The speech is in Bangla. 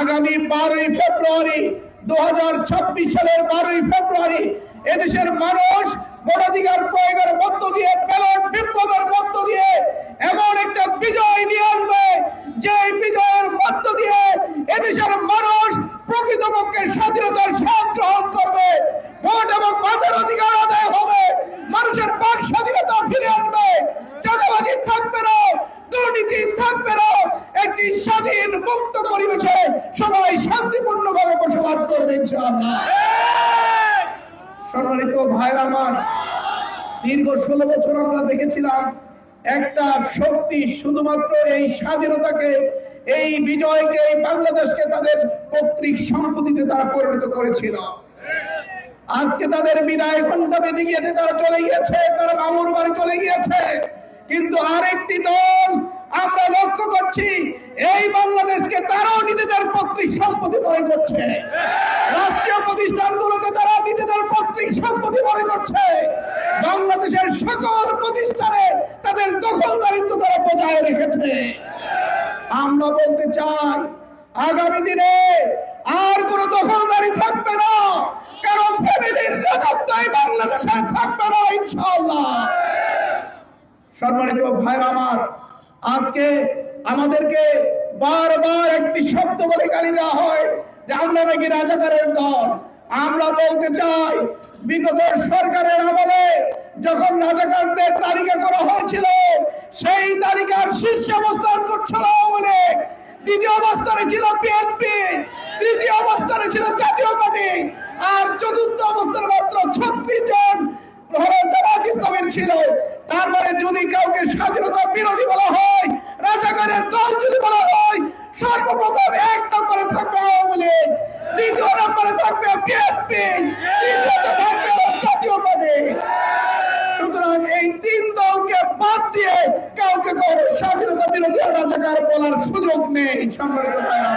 আগামী 12ই ফেব্রুয়ারি 2026 সালের 12ই ফেব্রুয়ারি এদেশের মানুষ ভোটাধিকার প্রয়োগের মধ্য দিয়ে ব্যালট বিপ্লবের মধ্য দিয়ে এমন একটা বিজয় নিয়ে আসবে যে বিজয়ের মধ্য দিয়ে এদেশের মানুষ প্রকৃতপক্ষে স্বাধীনতার স্বাদ গ্রহণ করবে, ভোট এবং ভোটের অধিকার আদায় হবে, মানুষের বাক স্বাধীনতা ফিরে আসবে, চাঁদাবাজি থাকবে না, দুর্নীতি থাকবে না, একটি স্বাধীন মুক্ত পরিবেশে সবাই শান্তিপূর্ণভাবে বসবাস করবে ইনশাআল্লাহ। সম্মানিত ভাইরা আমার, দীর্ঘ 16 বছর আমরা দেখেছিলাম একটা শক্তি শুধুমাত্র এই স্বাধীনতাকে, এই বিজয়কে, এই বাংলাদেশকে তাদের পৈতৃক সম্পত্তিতে তারা পরিণত করেছিল। আজকে তাদের বিদায় ঘণ্টা বেজে গিয়েছে, তারা চলে গিয়েছে, তারা মামুর বাড়ি চলে গিয়েছে। কিন্তু আরেকটি দল আমরা লক্ষ্য করছি এই বাংলাদেশকে তারাও নিজেদের পৈতৃক সম্পত্তি মনে করছে, রাষ্ট্রীয় প্রতিষ্ঠানগুলোকে তারা নিজেদের পৈতৃক সম্পত্তি মনে করছে, বাংলাদেশের সকল প্রতিষ্ঠানে তাদের দখলদারিত্ব তারা বজায় রেখেছে। আমরা বলতে চাই আগামী দিনে আর কোন দখলদারি থাকবে না, কারণ ফ্যামিলির রাজত্বই বাংলাদেশে থাকবে না ইনশাআল্লাহ। সম্মানিত ভাইরা আমার, আজকে আমাদেরকে বারবার একটি শব্দ বলে গালি দেওয়া হয় যে আমরা নাকি রাজাকারের দল। আমরা বলতে চাই বিগত সরকারের আমলে যখন রাজাকারদের তালিকা করা হয়েছিল সেই তালিকার শীর্ষে অবস্থান করছিল আওয়ামী লীগ, দ্বিতীয় অবস্থানে ছিল বিএনপি, তৃতীয় অবস্থানে ছিল জাতীয় পার্টি, আর চতুর্থ অবস্থানে মাত্র 36 জন জামাত ইসলামের ছিল। তার মানে যদি কাউকে স্বাধীনতা বিরোধী বলা হয়, রাজাকারের দল যদি বলা হয়, সর্বপ্রথম 1 নম্বরে থাকবে আওয়ামী লীগ, দ্বিতীয় নম্বরে থাকবে বিএনপি, তৃতীয়তে থাকবে জাতীয় পার্টি। সুতরাং এই 3 দলকে বাদ দিয়ে কাউকে স্বাধীনতা বিরোধী রাজাকার বলার সুযোগ নেই। সম্মানিত ভাইরা।